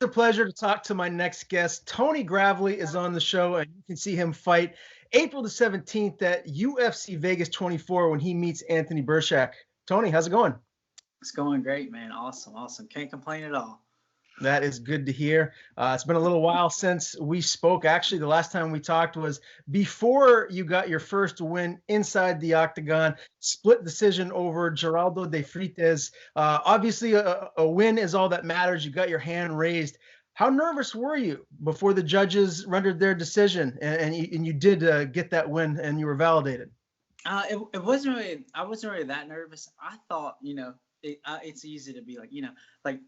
It's a pleasure to talk to my next guest. Tony Gravely is on the show, and you can see him fight April the 17th at UFC Vegas 24 when he meets Anthony Birchak. Tony, how's it going? It's going great, man. Awesome, awesome. Can't complain at all. That is good to hear. It's been a little while since we spoke. Actually, the last time we talked was before you got your first win inside the octagon, split decision over Geraldo de Freitas. Obviously, a win is all that matters. You got your hand raised. How nervous were you before the judges rendered their decision and you did get that win and you were validated? It wasn't really. I wasn't really that nervous. I thought, it's easy to be like, like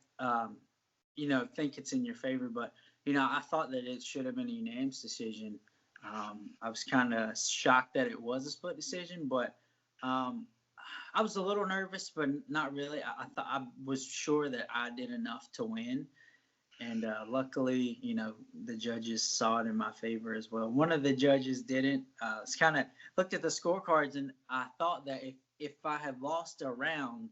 think it's in your favor, but I thought that it should have been a unanimous decision. I was kind of shocked that it was a split decision, but I was a little nervous, but not really. I thought I was sure that I did enough to win, and luckily, the judges saw it in my favor as well. One of the judges didn't. It's kind of looked at the scorecards, and I thought that if I had lost a round,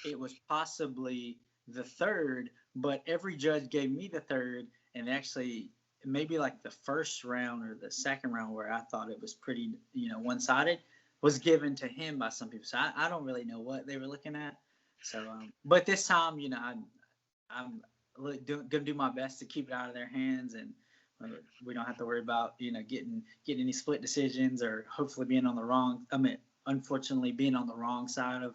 it was possibly the third, but every judge gave me the third, and actually maybe like the first round or the second round where I thought it was pretty, one-sided, was given to him by some people. So I don't really know what they were looking at. So, but this time, I'm gonna do my best to keep it out of their hands, and we don't have to worry about getting any split decisions or hopefully being on the wrong. Unfortunately, being on the wrong side of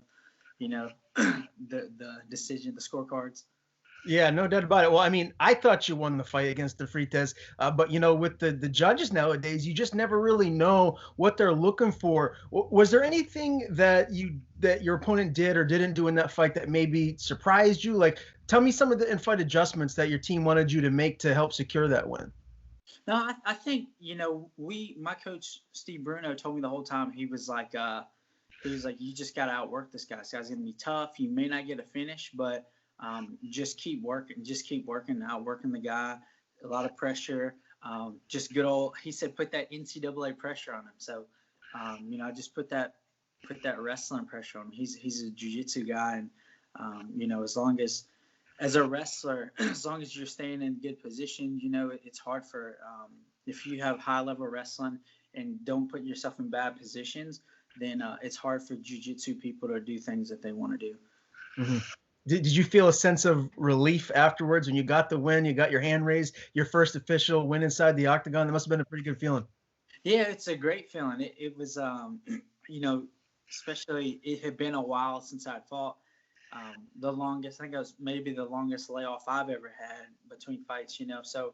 the decision, the scorecards. Yeah, no doubt about it. Well, I mean, I thought you won the fight against the Freitas, but with the judges nowadays, you just never really know what they're looking for. Was there anything that your opponent did or didn't do in that fight that maybe surprised you? Like, tell me some of the in-fight adjustments that your team wanted you to make to help secure that win. No, I think my coach Steve Bruno told me the whole time. He was like, you just got to outwork this guy. This guy's gonna be tough. You may not get a finish, but just keep working, outworking the guy. A lot of pressure. Just good old. He said, put that NCAA pressure on him. So, I just put that wrestling pressure on him. He's a jiu-jitsu guy, and as a wrestler, as long as you're staying in good position, it's hard for if you have high level wrestling and don't put yourself in bad positions, then it's hard for jiu-jitsu people to do things that they want to do. Mm-hmm. Did you feel a sense of relief afterwards when you got the win, you got your hand raised, your first official win inside the octagon? That must have been a pretty good feeling. Yeah, it's a great feeling. It was, especially it had been a while since I'd fought. The longest, I think it was maybe the longest layoff I've ever had between fights, so,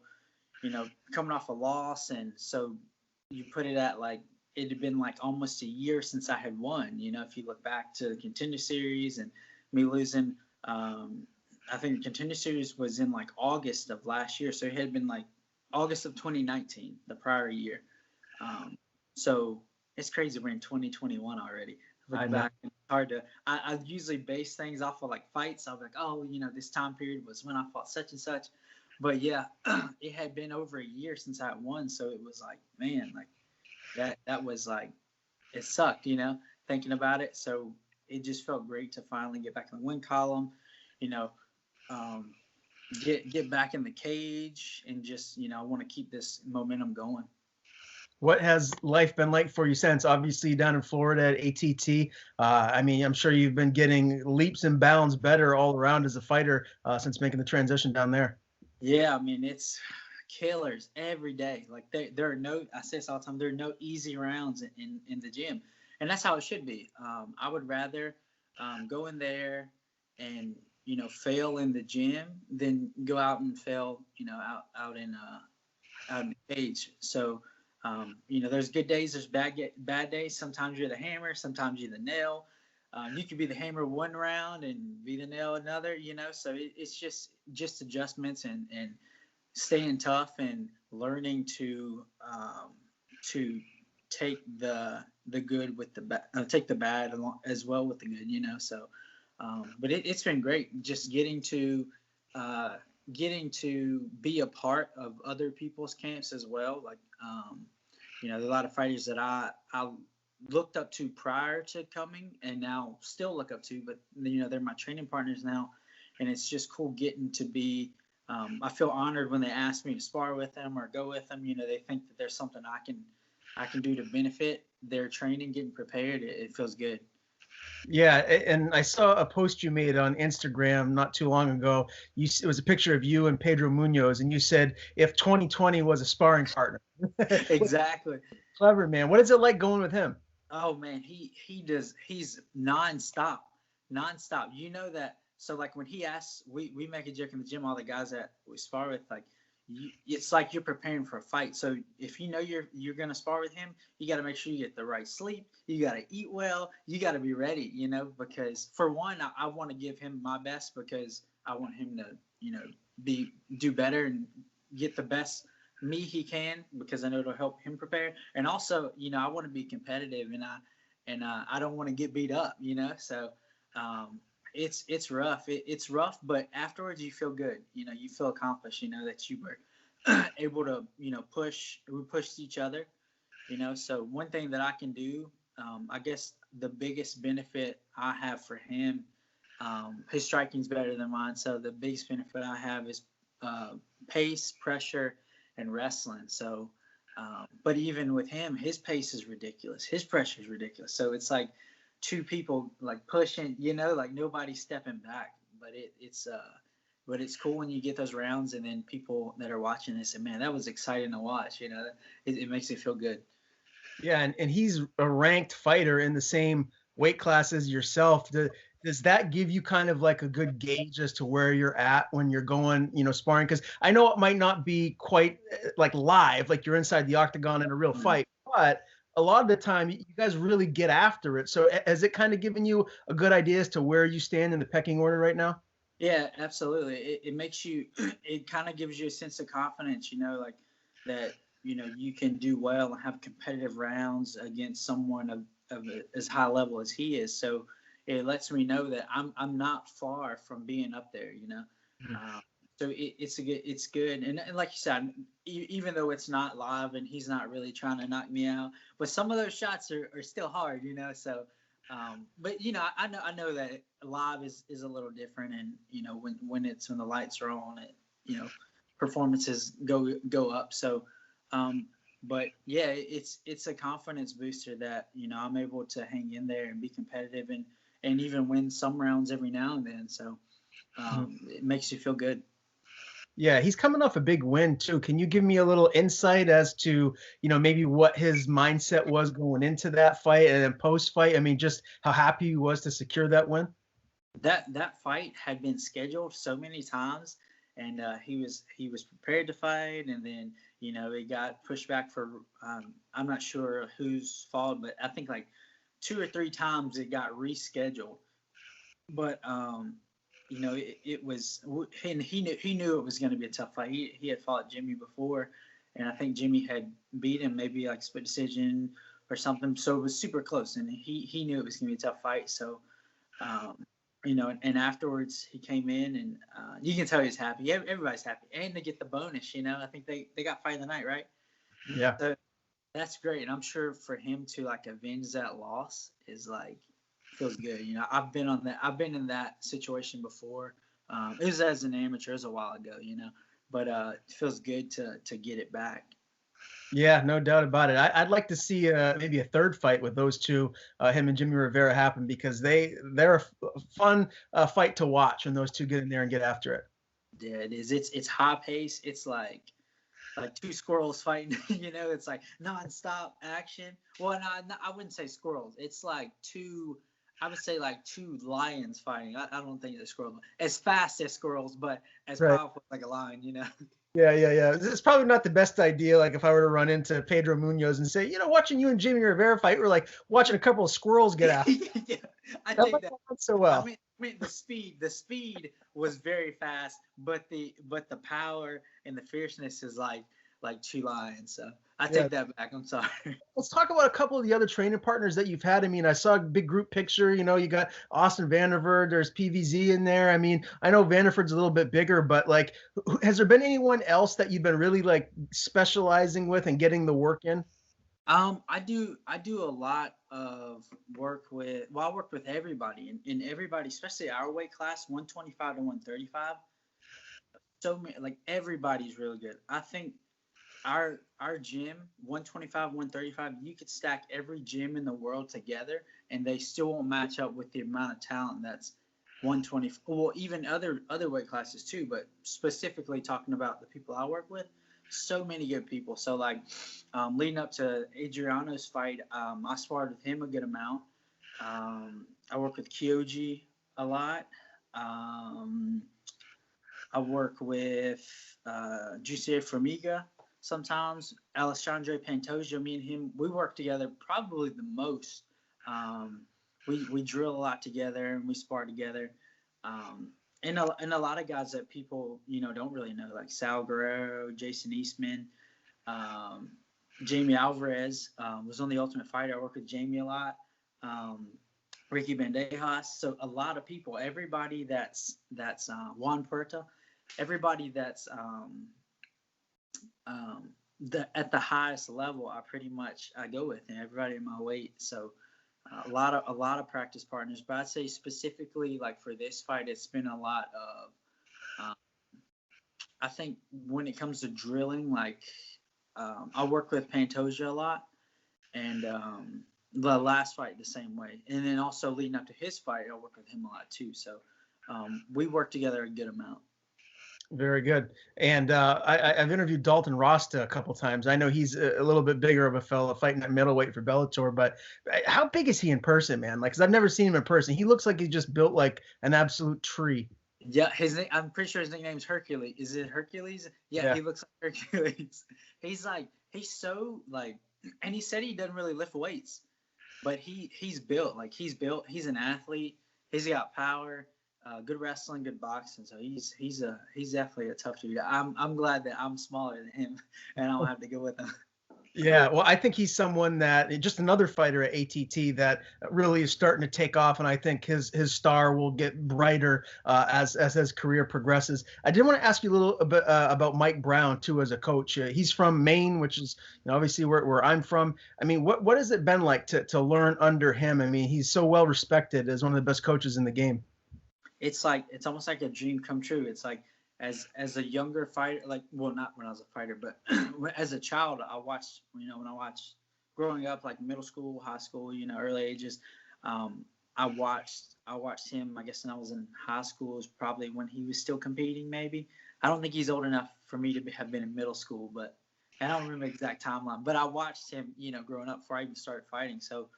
coming off a loss. And so you put it at like, it had been like almost a year since I had won, if you look back to the Contender Series and me losing, I think the Contender Series was in like August of last year. So it had been like August of 2019, the prior year. So it's crazy. We're in 2021 already. Looking back, it's hard to, I usually base things off of like fights. I'll be like, oh, this time period was when I fought such and such. But yeah, it had been over a year since I won. So it was like, man, like that was like, it sucked, thinking about it. So it just felt great to finally get back in the win column, get back in the cage, and just, I want to keep this momentum going. What has life been like for you since? Obviously, down in Florida at ATT. I'm sure you've been getting leaps and bounds better all around as a fighter since making the transition down there. Yeah, it's killers every day. Like there are no, I say this all the time, there are no easy rounds in the gym. And that's how it should be. I would rather go in there and, fail in the gym than go out and fail, out in the cage. So, there's good days, there's bad days. Sometimes you're the hammer, sometimes you're the nail. You could be the hammer one round and be the nail another, So it's just adjustments and staying tough and learning to take the good with the bad, take the bad as well with the good, So, but it's been great just getting to be a part of other people's camps as well. Like, there's a lot of fighters that I looked up to prior to coming and now still look up to, but they're my training partners now. And it's just cool getting to be I feel honored when they ask me to spar with them or go with them. You know, they think that there's something I can do to benefit their training, getting prepared. It feels good. Yeah, and I saw a post you made on Instagram not too long ago. It was a picture of you and Pedro Munhoz, and you said if 2020 was a sparring partner. Exactly. Clever, man. What is it like going with him? Oh man, he's nonstop, nonstop. You know that. So like when he asks, we make a joke in the gym. All the guys that we spar with, like, it's like you're preparing for a fight. So if you know you're gonna spar with him, you got to make sure you get the right sleep. You got to eat well. You got to be ready. You know, because for one, I want to give him my best because I want him to, you know, do better and get the best me he can, because I know it'll help him prepare. And also, you know, I want to be competitive, and I don't want to get beat up, you know. So it's rough. It's rough, but afterwards you feel good. You know, you feel accomplished. You know that you were able to, you know, we pushed each other. You know, so one thing that I can do, I guess the biggest benefit I have for him, his striking's better than mine. So the biggest benefit I have is pace, pressure, and wrestling. So, but even with him, his pace is ridiculous. His pressure is ridiculous. So it's like two people like pushing, you know, like nobody's stepping back. But but it's cool when you get those rounds, and then people that are watching this say, "Man, that was exciting to watch." You know, it makes it feel good. Yeah, and he's a ranked fighter in the same weight class as yourself. Does that give you kind of like a good gauge as to where you're at when you're going, you know, sparring? Because I know it might not be quite like live, like you're inside the octagon in a real Mm. fight, but a lot of the time you guys really get after it. So has it kind of given you a good idea as to where you stand in the pecking order right now? Yeah, absolutely. It makes you, it kind of gives you a sense of confidence, you know, like that, you know, you can do well and have competitive rounds against someone of as high level as he is. So it lets me know that I'm not far from being up there, you know. Uh, so it's good. And like you said, even though it's not live and he's not really trying to knock me out, but some of those shots are still hard, you know. So but you know, I know that live is a little different, and you know when the lights are on, it, you know, performances go up. So, but yeah, it's a confidence booster that, you know, I'm able to hang in there and be competitive, and even win some rounds every now and then. So it makes you feel good. Yeah, he's coming off a big win too. Can you give me a little insight as to, you know, maybe what his mindset was going into that fight and then post fight? I mean, just how happy he was to secure that win. That fight had been scheduled so many times, and he was prepared to fight, and then, you know, it got pushed back for I'm not sure whose fault, but I think like two or three times it got rescheduled. But you know, it was, and he knew it was going to be a tough fight. He had fought Jimmy before, and I think Jimmy had beat him maybe like split decision or something. So it was super close, and he knew it was going to be a tough fight. So um, you know, and afterwards he came in, and you can tell he's happy. Everybody's happy, and they get the bonus. You know, I think they got fight of the night, right? Yeah. So that's great, and I'm sure for him to like avenge that loss is like feels good. You know, I've been in that situation before. It was as an amateur, it was a while ago. You know, but it feels good to get it back. Yeah, no doubt about it. I'd like to see maybe a third fight with those two, him and Jimmy Rivera, happen because they're a fun fight to watch when those two get in there and get after it. Yeah, it is. It's high pace. It's like two squirrels fighting. You know, it's like nonstop action. Well, no, I wouldn't say squirrels. It's like I would say like two lions fighting. I don't think they're squirrels as fast as squirrels, but as Right. powerful like a lion. You know. Yeah, yeah, yeah. It's probably not the best idea. Like if I were to run into Pedro Munhoz and say, you know, watching you and Jimmy Rivera fight, we're like watching a couple of squirrels get after. Yeah, I That take might that. not go so I well. mean the speed was very fast, but the power and the fierceness is like two lions. So I Yeah. take that back. I'm sorry. Let's talk about a couple of the other training partners that you've had. I mean, I saw a big group picture. You know, you got Austin Vandervoort. There's PVZ in there. I mean, I know Vandervoort's a little bit bigger, but like, has there been anyone else that you've been really like specializing with and getting the work in? I do a lot of work with. Well, I work with everybody, and everybody, especially our weight class, 125 to 135. so many, like everybody's really good. I think our gym 125, 135, you could stack every gym in the world together and they still won't match up with the amount of talent that's 120. Well, even other weight classes too, but specifically talking about the people I work with, so many good people. So like leading up to Adriano's fight, I sparred with him a good amount. I work with Kyoji a lot. um, I work with Jussier Formiga sometimes. Alessandro Pantoja, me and him, we work together probably the most. Um, we drill a lot together and we spar together. And a lot of guys that people don't really know, like Sal Guerrero, Jason Eastman, um, Jamie Alvarez was on the Ultimate Fighter. I work with Jamie a lot. Um, Ricky Bandejas. So a lot of people, everybody that's Juan Puerta, everybody that's at the highest level, I go with, and everybody in my weight. So a lot of practice partners. But I'd say specifically like for this fight, it's been a lot of. I think when it comes to drilling, like I work with Pantoja a lot, and the last fight the same way, and then also leading up to his fight, I work with him a lot too. So we work together a good amount. Very good. And I've interviewed Dalton Roa a couple times. I know he's a little bit bigger of a fella fighting at middleweight for Bellator, but how big is he in person, man? Like, 'cause I've never seen him in person. He looks like he's just built like an absolute tree. Yeah, I'm pretty sure his nickname's Hercules. Is it Hercules? Yeah, Yeah. he looks like Hercules. He's so like, and he said he doesn't really lift weights, but he's built. Like he's built. He's an athlete. He's got power, good wrestling, good boxing. So he's definitely a tough dude. I'm glad that I'm smaller than him, and I don't have to go with him. Yeah, well, I think he's someone that just another fighter at ATT that really is starting to take off, and I think his star will get brighter as his career progresses. I did want to ask you a little bit about Mike Brown too, as a coach. He's from Maine, which is obviously where I'm from. I mean, what has it been like to learn under him? I mean, he's so well respected as one of the best coaches in the game. It's almost like a dream come true. It's like as a younger fighter, like, well, not when I was a fighter, but as a child, I watched, when I watched growing up, like middle school, high school, early ages. um, I watched him, I guess, when I was in high school. It was probably when he was still competing, maybe. I don't think he's old enough for me to have been in middle school, but I don't remember the exact timeline, but I watched him, growing up before I even started fighting. So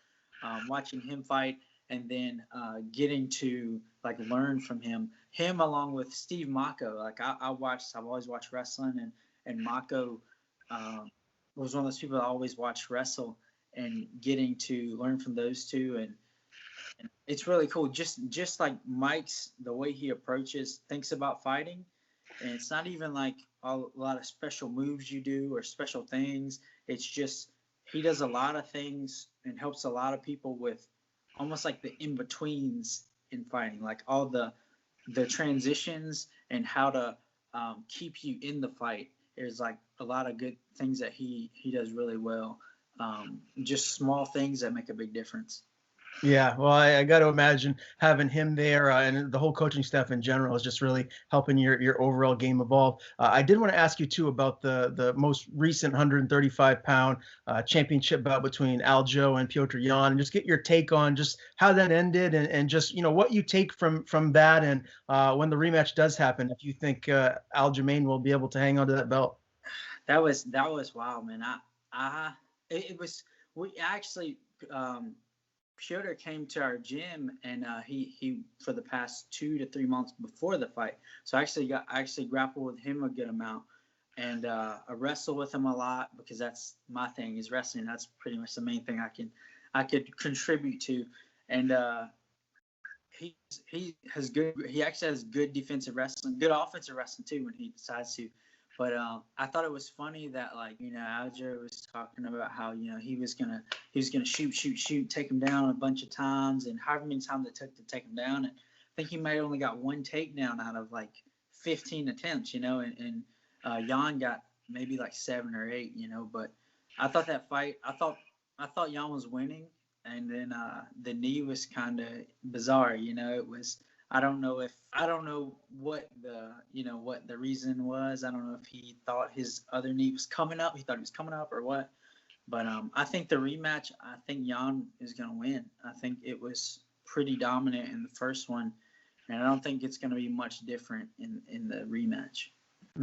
watching him fight, and then getting to like learn from him along with Steve Mako. Like I've always watched wrestling, and Mako was one of those people I always watched wrestle, and getting to learn from those two, and it's really cool. Just like Mike's, the way he thinks about fighting, and it's not even like a lot of special moves you do or special things. It's just he does a lot of things and helps a lot of people with almost like the in betweens in fighting, like all the transitions and how to keep you in the fight. There's like a lot of good things that he does really well. Just small things that make a big difference. Yeah, well, I got to imagine having him there and the whole coaching staff in general is just really helping your overall game evolve. I did want to ask you too about the most recent 135-pound championship bout between Aljo and Petr Yan, and just get your take on just how that ended, and just what you take from that, and when the rematch does happen, if you think Aljamain will be able to hang on to that belt. That was wild, man. It was we actually. Petr came to our gym, and he for the past 2 to 3 months before the fight. So I actually grappled with him a good amount, and I wrestle with him a lot because that's my thing, is wrestling. That's pretty much the main thing I could contribute to, and he actually has good defensive wrestling, good offensive wrestling too when he decides to. But I thought it was funny that, like, Aljo was talking about how he was gonna shoot, take him down a bunch of times, and however many times it took to take him down. And I think he might have only got one takedown out of like 15 attempts, and Jan got maybe like 7 or 8, But I thought that fight, I thought Jan was winning, and then the knee was kind of bizarre, It was I don't know what the reason was. I don't know if he thought his other knee was coming up. He thought he was coming up or what. But I think the rematch, I think Jan is going to win. I think it was pretty dominant in the first one, and I don't think it's going to be much different in the rematch.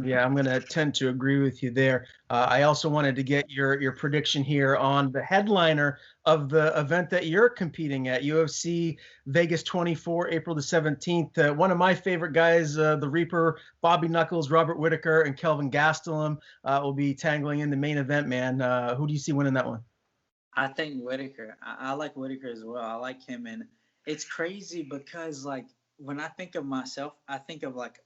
Yeah, I'm going to tend to agree with you there. I also wanted to get your prediction here on the headliner of the event that you're competing at, UFC Vegas 24, April the 17th. One of my favorite guys, the Reaper, Bobby Knuckles, Robert Whitaker, and Kelvin Gastelum will be tangling in the main event, man. Who do you see winning that one? I think Whitaker. I like Whitaker as well. I like him, and it's crazy because like when I think of myself, I think of like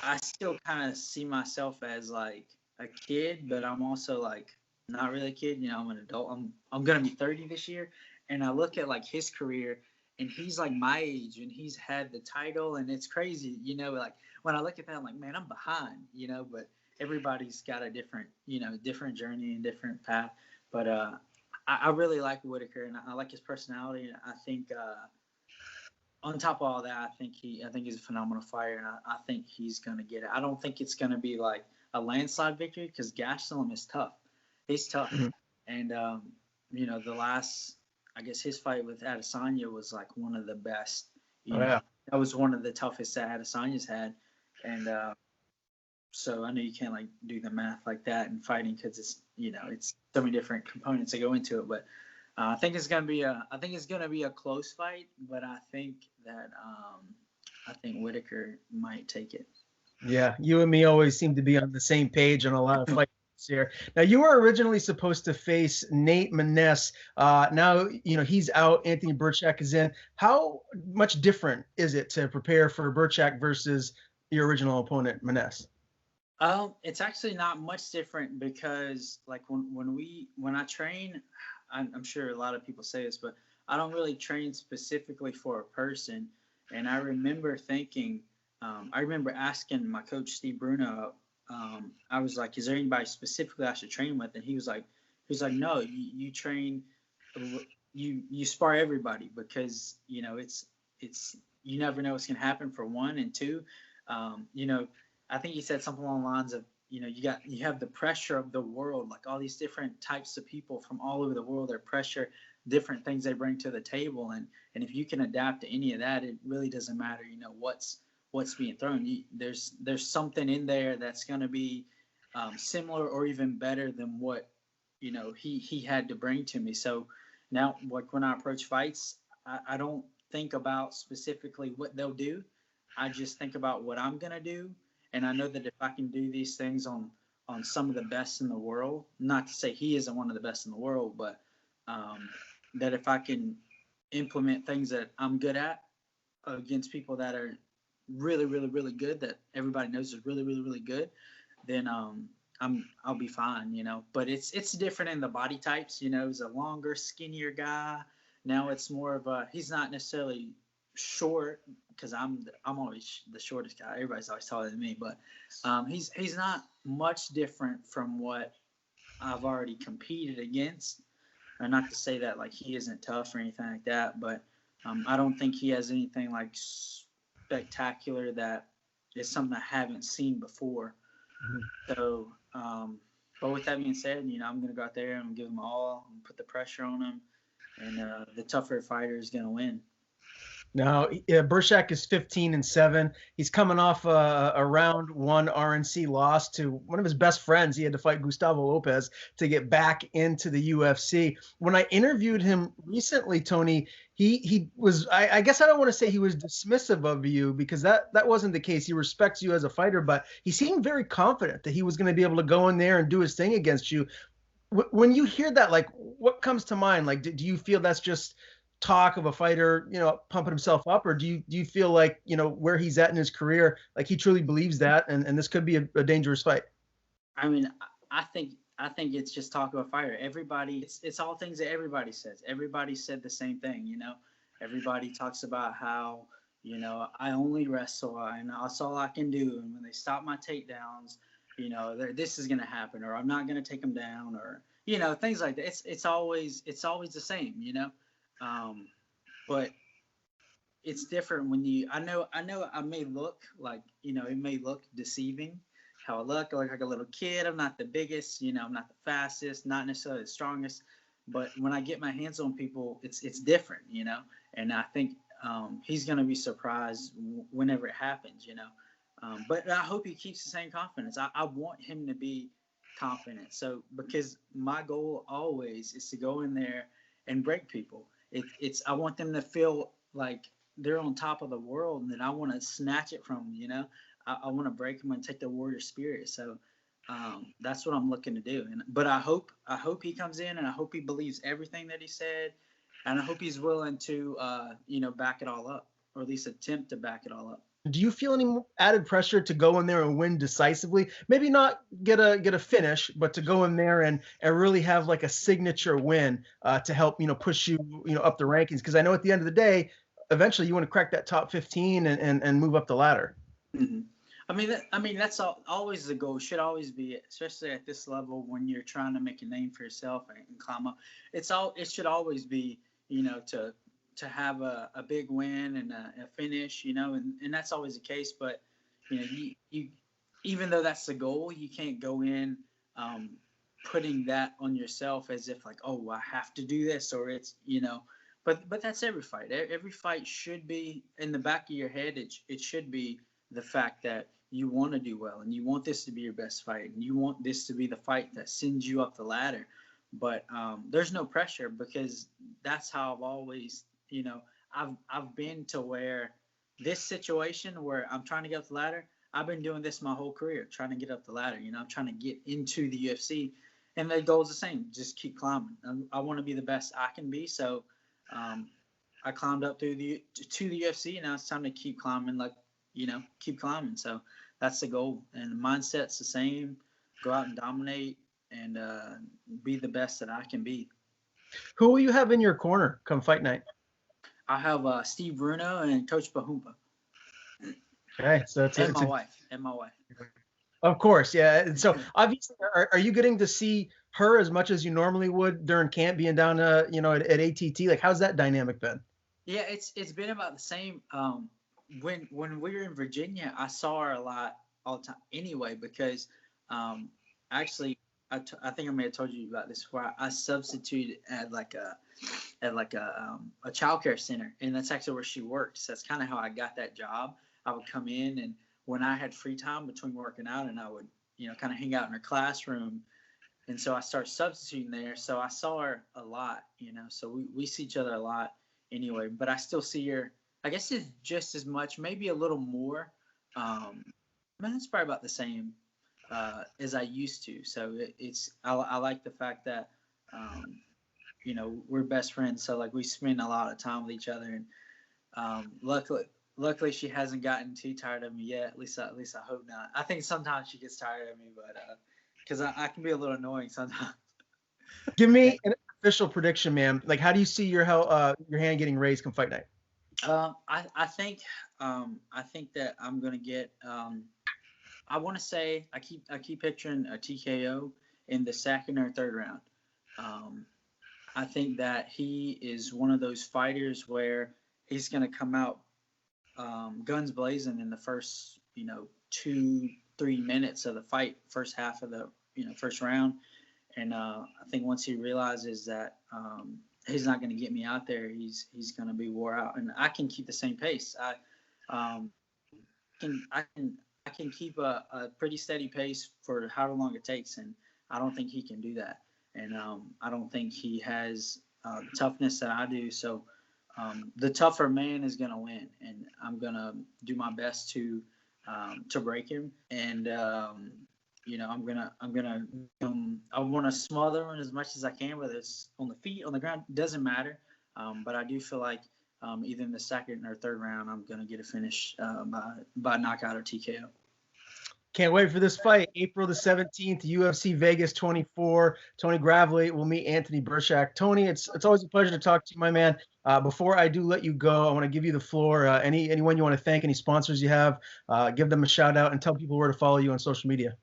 I still kind of see myself as like a kid, but I'm also like not really a kid. You know, I'm an adult. I'm gonna be 30 this year, and I look at like his career, and he's like my age, and he's had the title, and it's crazy. You know, like when I look at that, I'm like, man, I'm behind. You know, but everybody's got a different, different journey and different path. But I really like Whitaker, and I like his personality, and I think. On top of all that, I think he's a phenomenal fighter, and I think he's gonna get it. I don't think it's gonna be like a landslide victory because Gastelum is tough. He's tough, Mhm. and the last, I guess his fight with Adesanya was like one of the best. Oh, yeah. That was one of the toughest that Adesanya's had, and so I know you can't like do the math like that in fighting because it's so many different components that go into it, but. I think it's gonna be a close fight, but I think that I think Whitaker might take it. Yeah, you and me always seem to be on the same page on a lot of fights here. Now, you were originally supposed to face Nate Maness. Now, he's out. Anthony Birchak is in. How much different is it to prepare for Birchak versus your original opponent, Maness? It's actually not much different because like when I train, I'm sure a lot of people say this, but I don't really train specifically for a person. And I remember thinking, I remember asking my coach Steve Bruno, I was like, "Is there anybody specifically I should train with?" And he was like, "No, you train, you spar everybody because it's you never know what's gonna happen for one and two, you know." I think he said something along the lines of, you have the pressure of the world, like all these different types of people from all over the world, their pressure, different things they bring to the table, and if you can adapt to any of that, it really doesn't matter, what's being thrown. There's something in there that's going to be similar or even better than what he had to bring to me. So now, like when I approach fights, I don't think about specifically what they'll do. I just think about what I'm gonna do, and I know that if I can do these things on some of the best in the world, not to say he isn't one of the best in the world, but that if I can implement things that I'm good at against people that are really, really, really good, that everybody knows is really, really, really good, then I'll be fine. But it's different in the body types. He's a longer, skinnier guy. Now it's more of he's not necessarily short because I'm always the shortest guy. Everybody's always taller than me, but he's not much different from what I've already competed against. And not to say that like he isn't tough or anything like that, but I don't think he has anything like spectacular that is something I haven't seen before. So, but with that being said, I'm going to go out there and give them all and put the pressure on them, and the tougher fighter is going to win. Now, Birchak is 15-7. He's coming off a round one RNC loss to one of his best friends. He had to fight Gustavo Lopez to get back into the UFC. When I interviewed him recently, Tony, he was, I guess I don't want to say he was dismissive of you because that wasn't the case. He respects you as a fighter, but he seemed very confident that he was going to be able to go in there and do his thing against you. When you hear that, like, what comes to mind? Like, do you feel that's just talk of a fighter, pumping himself up, or do you feel like, where he's at in his career, like he truly believes that, and this could be a dangerous fight? I mean, I think it's just talk of a fighter. Everybody, it's all things that everybody says. Everybody said the same thing. Everybody talks about how I only wrestle and that's all I can do. And when they stop my takedowns, this is gonna happen, or I'm not gonna take them down, or things like that. It's always the same. But it's different when you. I may look like, it may look deceiving. How I look like a little kid. I'm not the biggest. I'm not the fastest. Not necessarily the strongest. But when I get my hands on people, it's different. And I think he's gonna be surprised whenever it happens. But I hope he keeps the same confidence. I want him to be confident. So because my goal always is to go in there and break people. It's I want them to feel like they're on top of the world, and then I want to snatch it from them. I want to break them and take the warrior spirit. So that's what I'm looking to do. But I hope he comes in, and I hope he believes everything that he said, and I hope he's willing to back it all up, or at least attempt to back it all up. Do you feel any added pressure to go in there and win decisively? Maybe not get a finish, but to go in there and really have like a signature win to help push you up the rankings. Because I know at the end of the day, eventually you want to crack that top 15 and move up the ladder. Mm-hmm. I mean that's always the goal. Should always be, especially at this level when you're trying to make a name for yourself and climb up. It should always be to have a big win and a finish, and that's always the case. But you even though that's the goal, you can't go in putting that on yourself as if like, oh, I have to do this, or it's But that's every fight. Every fight should be in the back of your head. It should be the fact that you want to do well, and you want this to be your best fight, and you want this to be the fight that sends you up the ladder. But there's no pressure, because that's how I've always. I've been to where this situation where I'm trying to get up the ladder, I've been doing this my whole career, trying to get up the ladder. I'm trying to get into the UFC, and the goal is the same: just keep climbing. I want to be the best I can be. So I climbed up to the UFC, and now it's time to keep climbing, keep climbing. So that's the goal, and the mindset's the same: go out and dominate and be the best that I can be. Who will you have in your corner come fight night? I have Steve Bruno and Coach Bahumba. Okay, so it's my wife. Of course, yeah. And so obviously, are you getting to see her as much as you normally would during camp, being down at ATT? Like, how's that dynamic been? Yeah, it's been about the same. When we were in Virginia, I saw her a lot all the time anyway, because actually I think I may have told you about this before. I substituted at a child care center, and that's actually where she worked. So that's kind of how I got that job. I would come in, and when I had free time between working out, and I would kind of hang out in her classroom, and so I started substituting there. So I saw her a lot, so we see each other a lot anyway. But I still see her, I guess it's just as much, maybe a little more. It's probably about the same as I used to. So I like the fact that we're best friends. So like we spend a lot of time with each other, and luckily she hasn't gotten too tired of me yet. At least I hope not. I think sometimes she gets tired of me, but because I can be a little annoying sometimes. Give me an official prediction, man. Like, how do you see your hand getting raised come fight night? I think that I'm gonna get. I want to say I keep picturing a TKO in the second or third round. I think that he is one of those fighters where he's gonna come out guns blazing in the first 2-3 minutes of the fight, first half of the first round. And I think once he realizes that he's not going to get me out there, he's going to be wore out, and I can keep the same pace. I can keep a pretty steady pace for however long it takes, and I don't think he can do that. And I don't think he has the toughness that I do. So the tougher man is going to win, and I'm going to do my best to break him. And I want to smother him as much as I can, whether it's on the feet, on the ground, doesn't matter. But I do feel like either in the second or third round, I'm going to get a finish by knockout or TKO. Can't wait for this fight. April the 17th, UFC Vegas 24. Tony Gravely will meet Anthony Birchak. Tony, it's always a pleasure to talk to you, my man. Before I do let you go, I want to give you the floor. Anyone you want to thank, any sponsors you have, give them a shout out and tell people where to follow you on social media.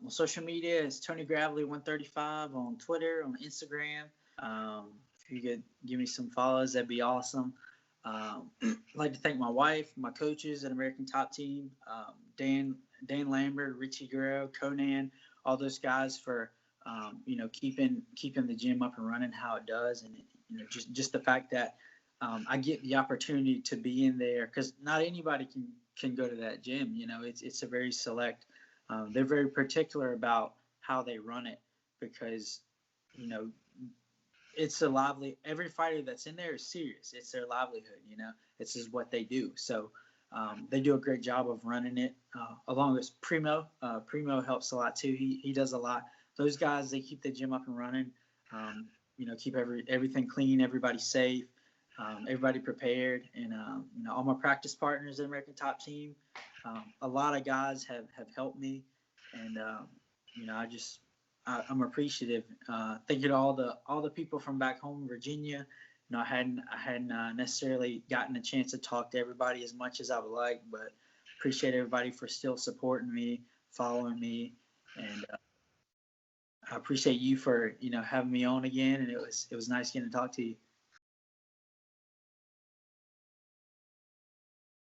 Social media is Tony Gravely 135 on Twitter, on Instagram. If you could give me some follows, that'd be awesome. I'd like to thank my wife, my coaches at American Top Team, Dan Lambert, Richie Guerrero, Conan, all those guys for keeping the gym up and running how it does, and just the fact that I get the opportunity to be in there, because not anybody can go to that gym. It's a very select. They're very particular about how they run it, because it's a lively. Every fighter that's in there is serious. It's their livelihood. This is what they do. So they do a great job of running it. Along with Primo. Primo helps a lot too. He does a lot. Those guys, they keep the gym up and running. Keep everything clean, everybody safe, everybody prepared, and all my practice partners at American Top Team. A lot of guys have helped me, and I'm appreciative. Thank you to all the people from back home, Virginia. I hadn't necessarily gotten a chance to talk to everybody as much as I would like, but appreciate everybody for still supporting me, following me, and I appreciate you for having me on again. And it was nice getting to talk to you.